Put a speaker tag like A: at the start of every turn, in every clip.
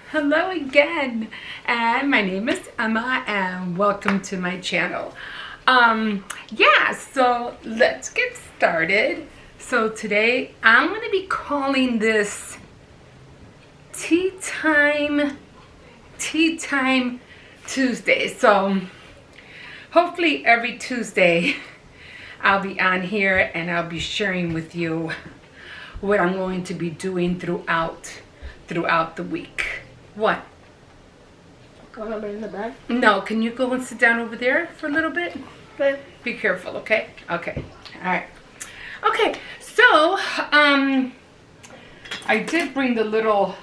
A: Hello again, and my name is Emma, and welcome to my channel. Yeah, so let's get started. So today I'm going to be calling this Tea Time Tuesday. So hopefully every Tuesday I'll be on here and I'll be sharing with you what I'm going to be doing throughout the week. What?
B: Want to bring the bag?
A: No, can you go and sit down over there for a little bit?
B: Okay.
A: Be careful, okay? Okay. All right. Okay, so I did bring the little,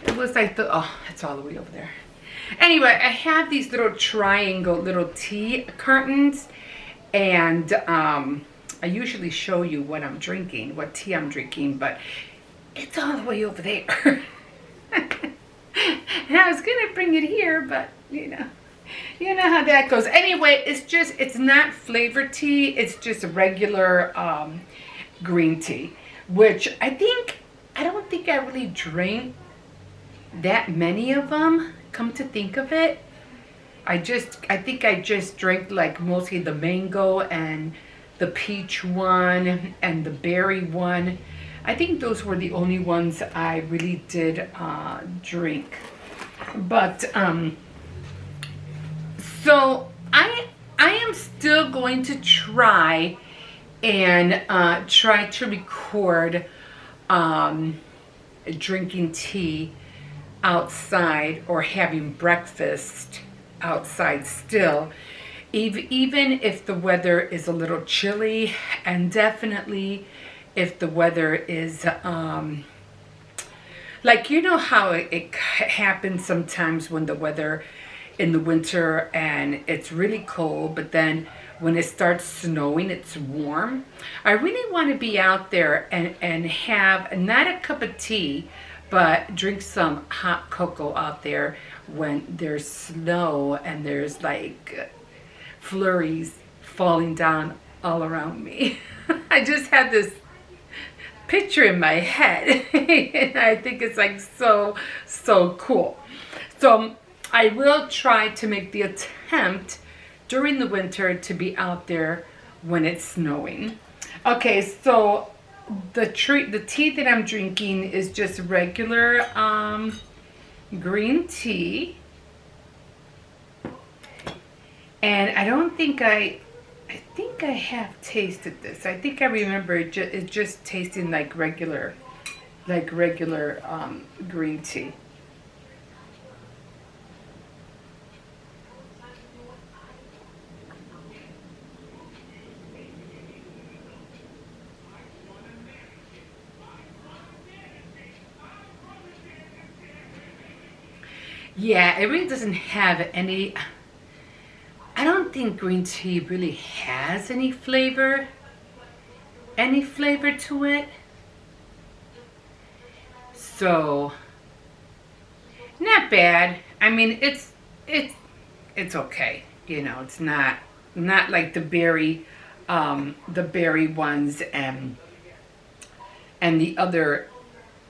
A: it was like the, oh, it's all the way over there. Anyway, I have these little triangle little tea curtains, and I usually show you what I'm drinking, what tea I'm drinking, but it's all the way over there. And I was gonna bring it here, but you know how that goes. Anyway, it's not flavored tea. It's just a regular green tea, which I don't think I really drank that many of them. Come to think of it, I think I just drank like mostly the mango and the peach one and the berry one. I think those were the only ones I really did drink. But so I am still going to try to record drinking tea outside or having breakfast outside still, even if the weather is a little chilly, and definitely if the weather is like, you know how it happens sometimes when the weather in the winter and it's really cold, but then when it starts snowing, it's warm. I really want to be out there and have not a cup of tea, but drink some hot cocoa out there when there's snow and there's like flurries falling down all around me. I just had this picture in my head and I think it's like so cool. So I will try to make the attempt during the winter to be out there when it's snowing. Okay, so the tea that I'm drinking is just regular green tea, and I think I have tasted this. I think I remember it just tasting like regular green tea. Yeah, it really doesn't have any, I don't think green tea really has any flavor to it. So, not bad. I mean, it's okay. You know, it's not like the berry ones and the other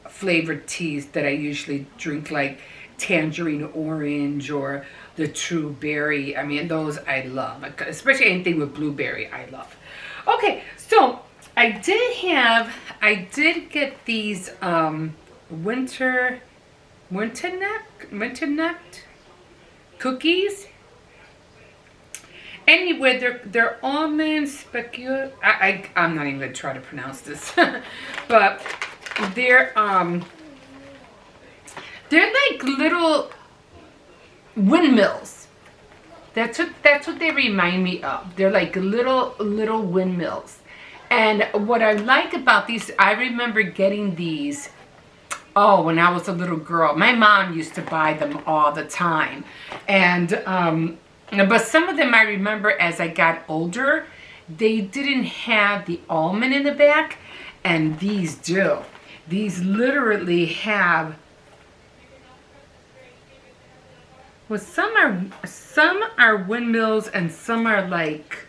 A: flavored teas that I usually drink, like tangerine orange or the true berry. I mean, those I love, especially anything with blueberry I love. Okay, so I did get these winter nut cookies. Anyway, they're almond specula. I'm not even gonna try to pronounce this, but they're like little windmills. That's what they remind me of. They're like little windmills. And what I like about these, I remember getting these, oh, when I was a little girl. My mom used to buy them all the time. And but some of them I remember as I got older, they didn't have the almond in the back, and these do. These literally have Well, some are windmills and some are like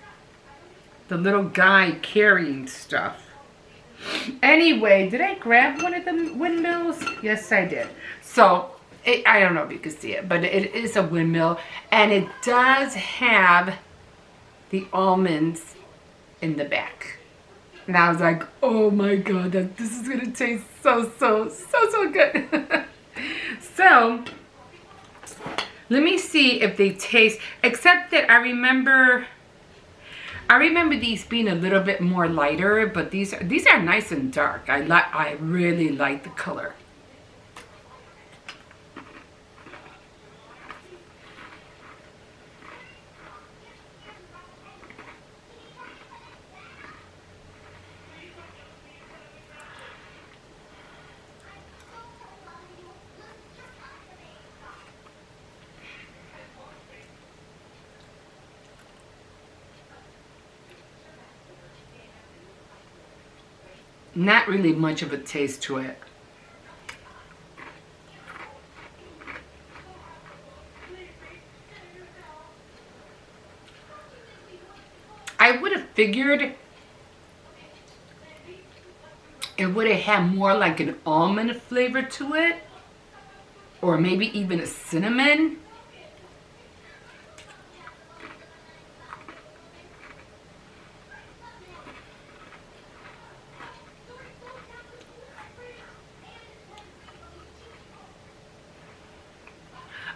A: the little guy carrying stuff. Anyway, did I grab one of the windmills? Yes, I did. So, I don't know if you can see it, but it is a windmill. And it does have the almonds in the back. And I was like, oh my God, this is going to taste so good. So, let me see if they taste, except that I remember these being a little bit more lighter, but these are nice and dark. I really like the color. Not really much of a taste to it. I would have figured it would have had more like an almond flavor to it, or maybe even a cinnamon.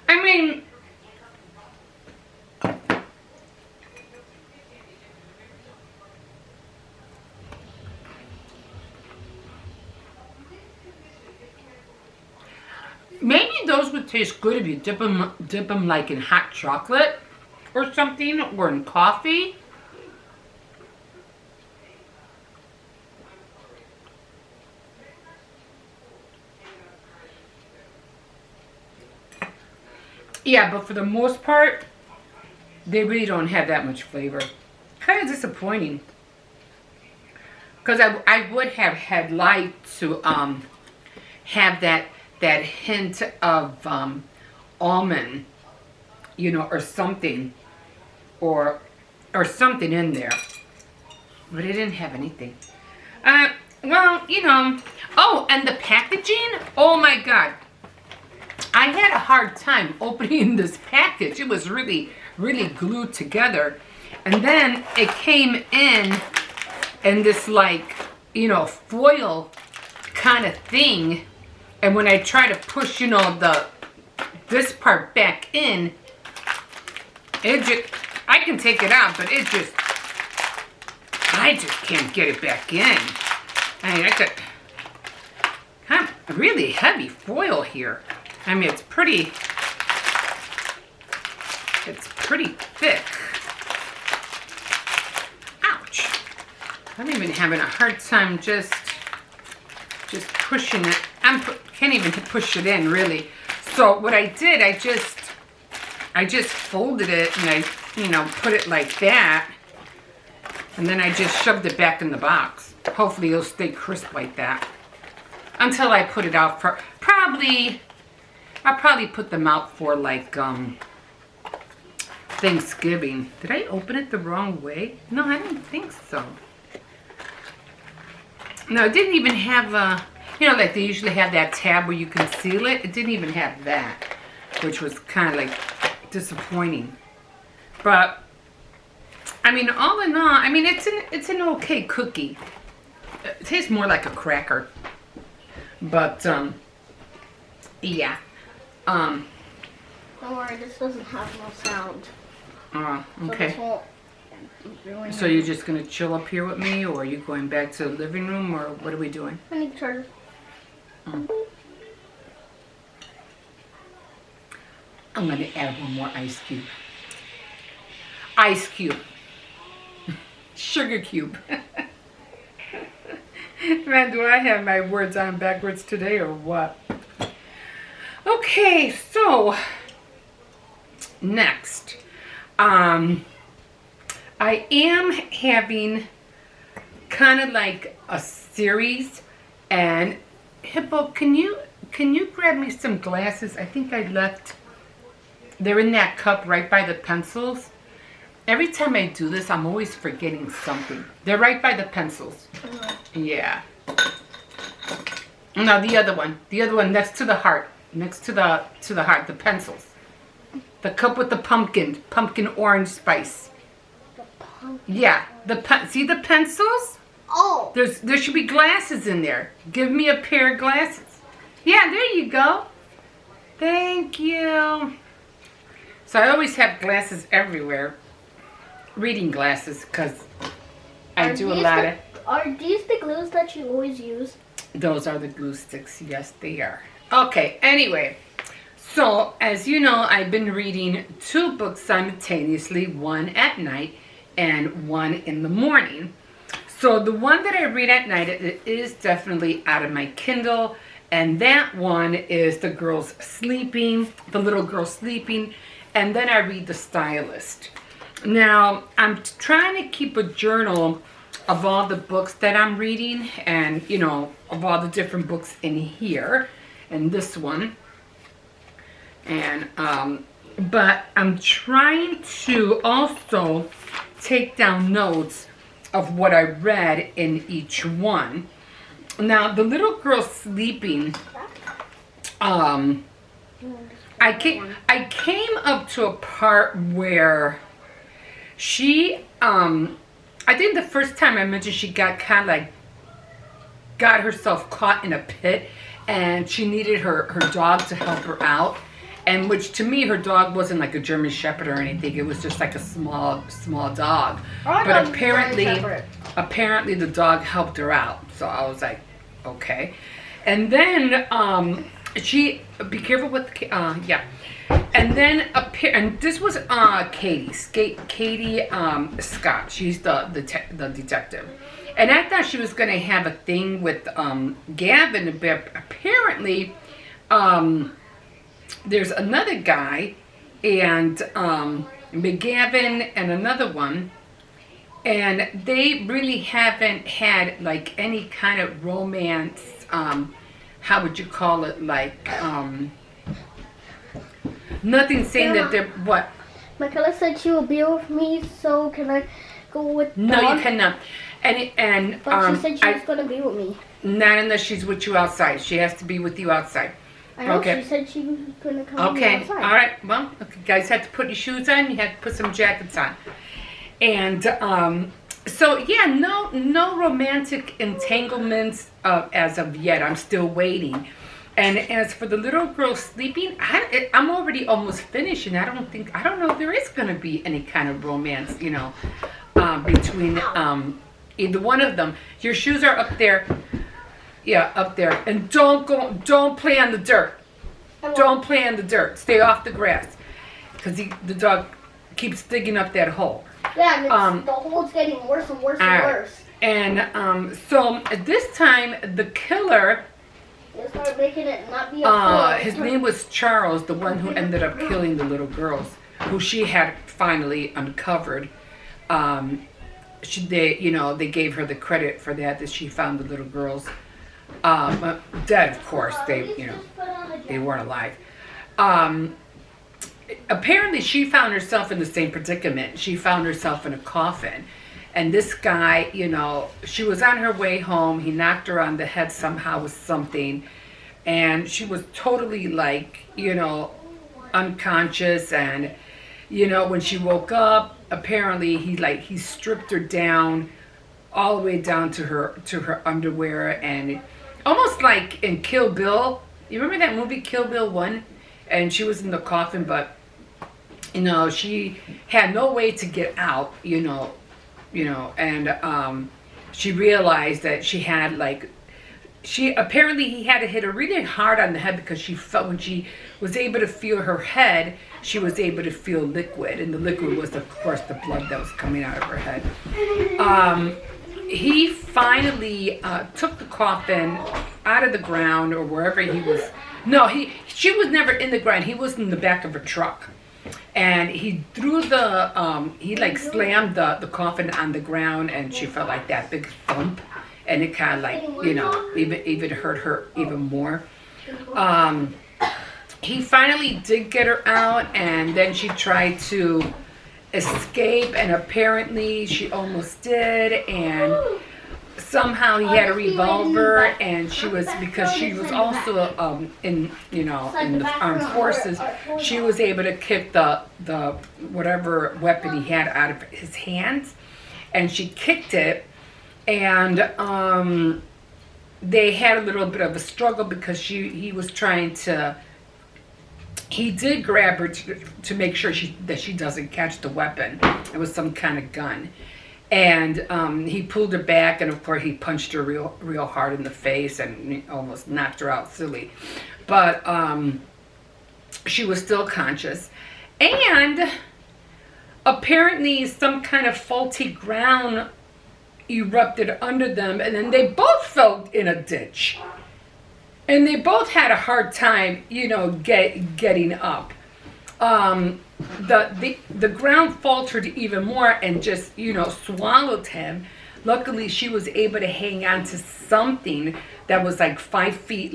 A: I mean, maybe those would taste good if you dip them like in hot chocolate or something, or in coffee. Yeah, but for the most part, they really don't have that much flavor. Kind of disappointing. Because I would have had liked to have that hint of almond, you know, or something, or something in there. But it didn't have anything. Well, you know. Oh, and the packaging. Oh my God. I had a hard time opening this package. It was really glued together. And then it came in this, like, you know, foil kind of thing. And when I try to push, you know, this part back in, I can take it out, but I just can't get it back in. I mean, I got kind of really heavy foil here. I mean, it's pretty thick. Ouch. I'm even having a hard time just pushing it. Can't even push it in, really. So what I did, I just folded it and I, you know, put it like that. And then I just shoved it back in the box. Hopefully it'll stay crisp like that. Until I put it out for, I'll probably put them out for like Thanksgiving. Did I open it the wrong way? No, I don't think so. No, it didn't even have a, you know, like they usually have that tab where you can seal it. It didn't even have that, which was kind of like disappointing. But I mean, all in all, I mean, it's an okay cookie. It tastes more like a cracker. But yeah.
B: Don't worry, this doesn't have no sound.
A: Okay.
B: So, really
A: So you're just gonna chill up here with me, or are you going back to the living room, or what are we doing?
B: I need charger.
A: I'm gonna add one more ice cube. Ice cube. Sugar cube. Man, do I have my words on backwards today or what? Okay, so next, I am having kind of like a series, and Hippo, can you grab me some glasses? I think I left They're in that cup right by the pencils. Every time I do this, I'm always forgetting something. They're right by the pencils. Yeah. Now the other one next to the heart, next to the heart, the pencils. The cup with the pumpkin orange spice. Yeah, see the pencils?
B: Oh.
A: There should be glasses in there. Give me a pair of glasses. Yeah, there you go. Thank you. So I always have glasses everywhere. Reading glasses, because I do a lot of...
B: Are these the glues that you always use?
A: Those are the glue sticks. Yes, they are. Okay, anyway. So, as you know, I've been reading 2 books simultaneously, one at night and one in the morning. So the one that I read at night, it is definitely out of my Kindle, and that one is The Girls Sleeping, The Little Girl Sleeping, and then I read The Stylist. Now, I'm trying to keep a journal of all the books that I'm reading, and, you know, of all the different books in here, and this one. And, but I'm trying to also take down notes of what I read in each one. Now, The Little Girl Sleeping, I came up to a part where she, I think the first time I mentioned she got kind of like, got herself caught in a pit, and she needed her dog to help her out. And which to me, her dog wasn't like a German Shepherd or anything. It was just like a small dog. But apparently the dog helped her out. So I was like, okay. And then she, be careful with, yeah. And then, and this was Katie Scott. She's the detective. And I thought she was going to have a thing with Gavin, but apparently there's another guy, and McGavin and another one, and they really haven't had like any kind of romance, how would you call it, like nothing saying that they're, what?
B: Michaela said she will be with me, so can I go with
A: No,
B: Dawn?
A: you cannot. And
B: But she said she was going to be with me.
A: Not unless she's with you outside. She has to be with you outside.
B: I know,
A: Okay.
B: she said she was going to come with me
A: Okay,
B: outside.
A: all right. Well, okay, guys had to put your shoes on. You had to put some jackets on. And so, yeah, no romantic entanglements as of yet. I'm still waiting. And as for The Little Girl Sleeping, I'm already almost finished, and I don't know if there is going to be any kind of romance, you know, between either one of them. Your shoes are up there. Yeah, up there. And don't play on the dirt. Don't play on the dirt. Stay off the grass. Because the dog keeps digging up that hole.
B: Yeah, and the hole's getting worse and worse and worse.
A: And so this time, the killer,
B: They started making it not be a hole.
A: his name was Charles, the one who ended up killing the little girls, who she had finally uncovered. They gave her the credit for that she found the little girls. Dead, of course. They weren't alive. Apparently, she found herself in the same predicament. She found herself in a coffin. And this guy, she was on her way home. He knocked her on the head somehow with something. And she was totally unconscious. And, when she woke up, apparently he stripped her down all the way down to her underwear, and almost like in Kill Bill. You remember that movie Kill Bill 1? And she was in the coffin, but she had no way to get out, and she realized that she had apparently he had to hit her really hard on the head, because she felt, when she was able to feel her head, she was able to feel liquid, and the liquid was, of course, the blood that was coming out of her head. He finally took the coffin out of the ground, or wherever he was. No, she was never in the ground. He was in the back of her truck. And he threw slammed the coffin on the ground, and she felt like that big thump. And it kind of even hurt her even more. he finally did get her out, and then she tried to escape, and apparently she almost did, and somehow he had a revolver, and she was, because she was also in in the armed forces, she was able to kick the whatever weapon he had out of his hands, and she kicked it, and they had a little bit of a struggle because he was trying to. He did grab her to make sure that she doesn't catch the weapon. It was some kind of gun. And he pulled her back, and of course he punched her real hard in the face and almost knocked her out silly. But she was still conscious. And apparently some kind of faulty ground erupted under them, and then they both fell in a ditch. And they both had a hard time, getting up. The ground faltered even more and just, swallowed him. Luckily, she was able to hang on to something that was like 5 feet,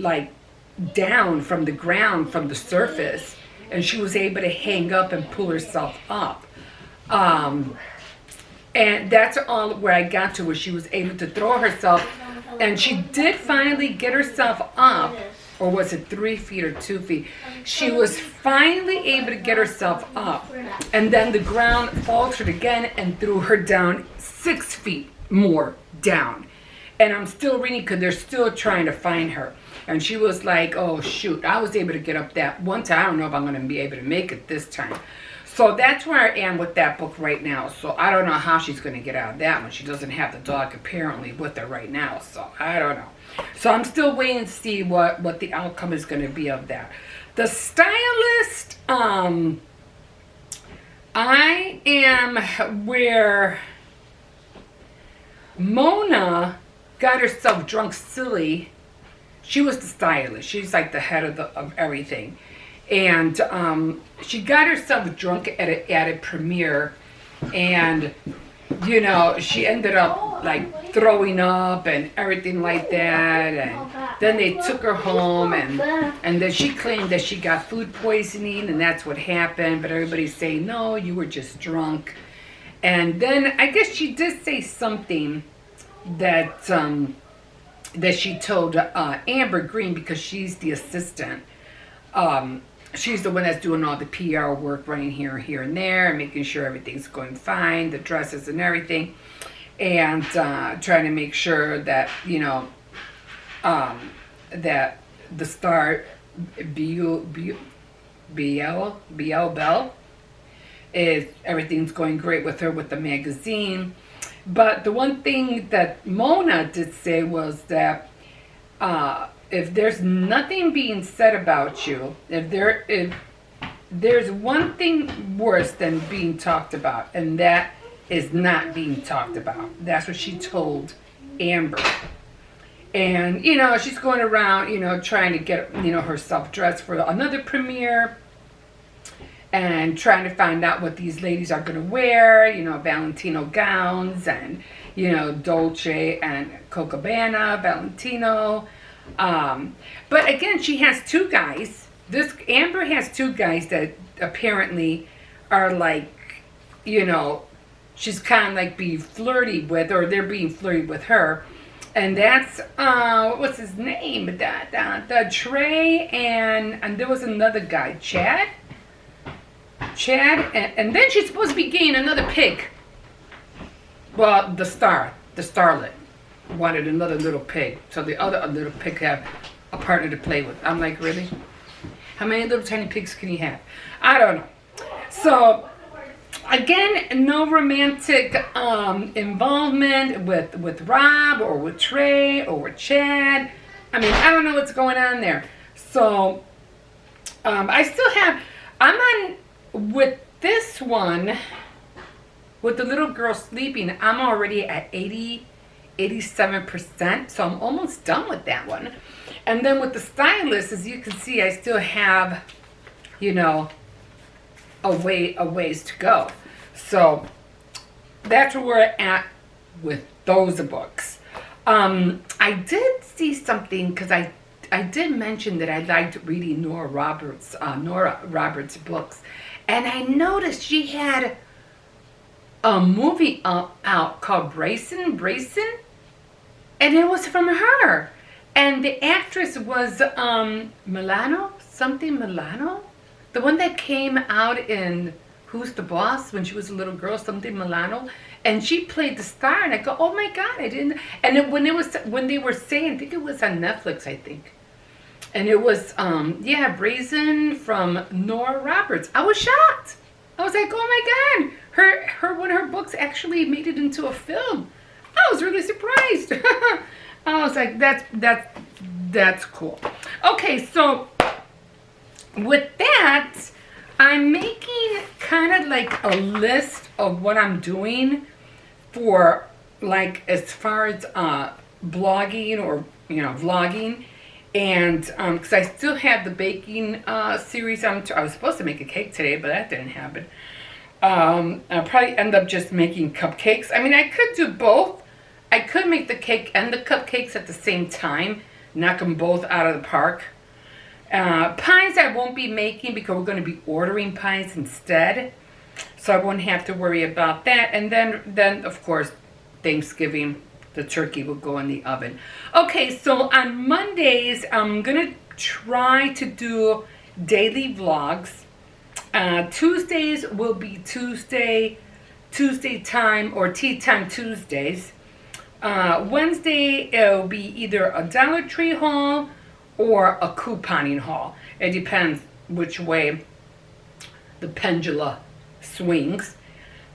A: down from the ground, from the surface. And she was able to hang up and pull herself up. And that's all where I got to, where she was able to throw herself. And she did finally get herself up, or was it 3 feet or 2 feet? She was finally able to get herself up. And then the ground faltered again and threw her down 6 feet more down. And I'm still reading because they're still trying to find her. And she was like, oh, shoot, I was able to get up that one time. I don't know if I'm going to be able to make it this time. So that's where I am with that book right now. So I don't know how she's going to get out of that one. She doesn't have the dog apparently with her right now. So I don't know. So I'm still waiting to see what the outcome is going to be of that. The Stylist, I am where Mona got herself drunk silly. She was the stylist. She's like the head of everything. And she got herself drunk at a premiere, and she ended up like throwing up and everything like that. And then they took her home, and then she claimed that she got food poisoning, and that's what happened. But everybody's saying, no, you were just drunk. And then I guess she did say something that that she told Amber Green, because she's the assistant. She's the one that's doing all the PR work, running here, and there, and making sure everything's going fine, the dresses and everything, and trying to make sure that that the star BL Bell is, everything's going great with her with the magazine. But the one thing that Mona did say was that if there's nothing being said about you, if there's one thing worse than being talked about, and that is not being talked about. That's what she told Amber. And, she's going around, trying to get, herself dressed for another premiere, and trying to find out what these ladies are going to wear, Valentino gowns, and, Dolce and Cabana, Valentino. But again, she has two guys. Amber has two guys that apparently are like, she's kind of like being flirty with, or they're being flirty with her. And that's, what's his name? The Trey, and there was another guy, Chad, and then she's supposed to be getting another pig. Well, the starlet wanted another little pig, so the other little pig have a partner to play with. I'm like, really? How many little tiny pigs can you have? I don't know. So again, no romantic involvement with Rob or with Trey or with Chad. I mean, I don't know what's going on there. So I still have, I'm on with this one, with the little girl sleeping. I'm already at 87%, so I'm almost done with that one. And then with the Stylist, as you can see, I still have, a ways to go. So that's where we're at with those books. I did see something, because I I did mention that I liked reading Nora Roberts books, and I noticed she had a movie out called Brayson, and it was from her. And the actress was Milano, the one that came out in Who's the Boss when she was a little girl, something Milano, and she played the star. And I go, oh my God, I didn't. And when they were saying, I think it was on Netflix, I think, and it was Brazen from Nora Roberts. I was shocked. I was like, oh my God, her one of her books actually made it into a film. I was really surprised. I was like, that's cool. Okay, so with that, I'm making kind of like a list of what I'm doing for, like, as far as blogging or vlogging, and because I still have the baking series. I was supposed to make a cake today, but that didn't happen. I'll probably end up just making cupcakes. I mean, I could do both. I could make the cake and the cupcakes at the same time, knock them both out of the park. Pies I won't be making because we're going to be ordering pies instead, so I won't have to worry about that. And then of course, Thanksgiving, the turkey will go in the oven. Okay, so on Mondays, I'm going to try to do daily vlogs. Tuesdays will be Tuesday time or Tea Time Tuesdays. Wednesday, it'll be either a Dollar Tree haul or a couponing haul. It depends which way the pendulum swings.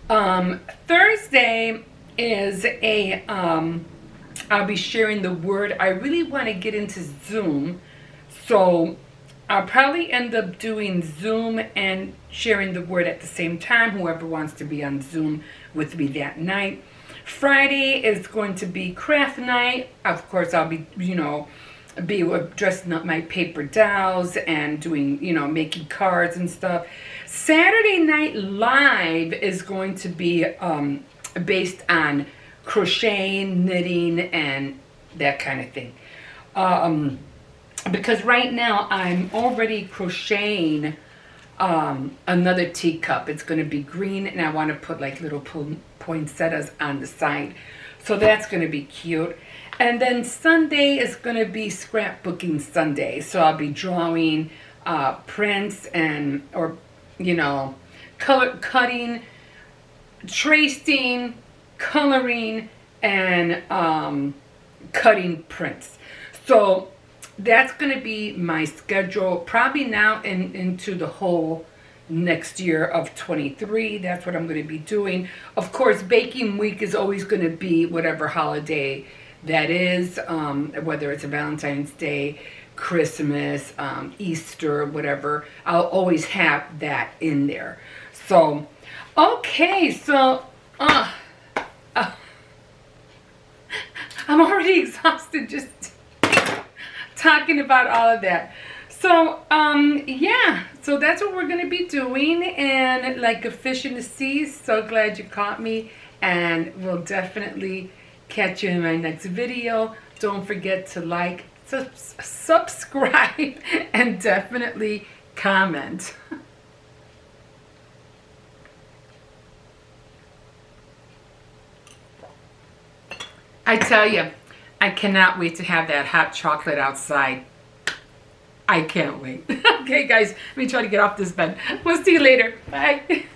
A: Thursday is I'll be sharing the word. I really want to get into Zoom, so I'll probably end up doing Zoom and sharing the word at the same time, whoever wants to be on Zoom with me that night. Friday is going to be craft night. Of course, I'll be, dressing up my paper dolls and doing, making cards and stuff. Saturday Night Live is going to be based on crocheting, knitting, and that kind of thing. Because right now I'm already crocheting another teacup. It's going to be green, and I want to put like little poinsettias on the side. So that's going to be cute. And then Sunday is going to be scrapbooking Sunday. So I'll be drawing prints or color cutting, tracing, coloring, and cutting prints. So that's going to be my schedule probably now into the whole next year of 23. That's what I'm going to be doing. Of course, baking week is always going to be whatever holiday that is, whether it's a Valentine's Day, Christmas, Easter, whatever. I'll always have that in there. So, okay, so I'm already exhausted just talking about all of that. So, so that's what we're going to be doing, and like a fish in the sea. So glad you caught me, and we'll definitely catch you in my next video. Don't forget to like, subscribe, and definitely comment. I tell you, I cannot wait to have that hot chocolate outside. I can't wait. Okay, guys, let me try to get off this bed. We'll see you later. Bye.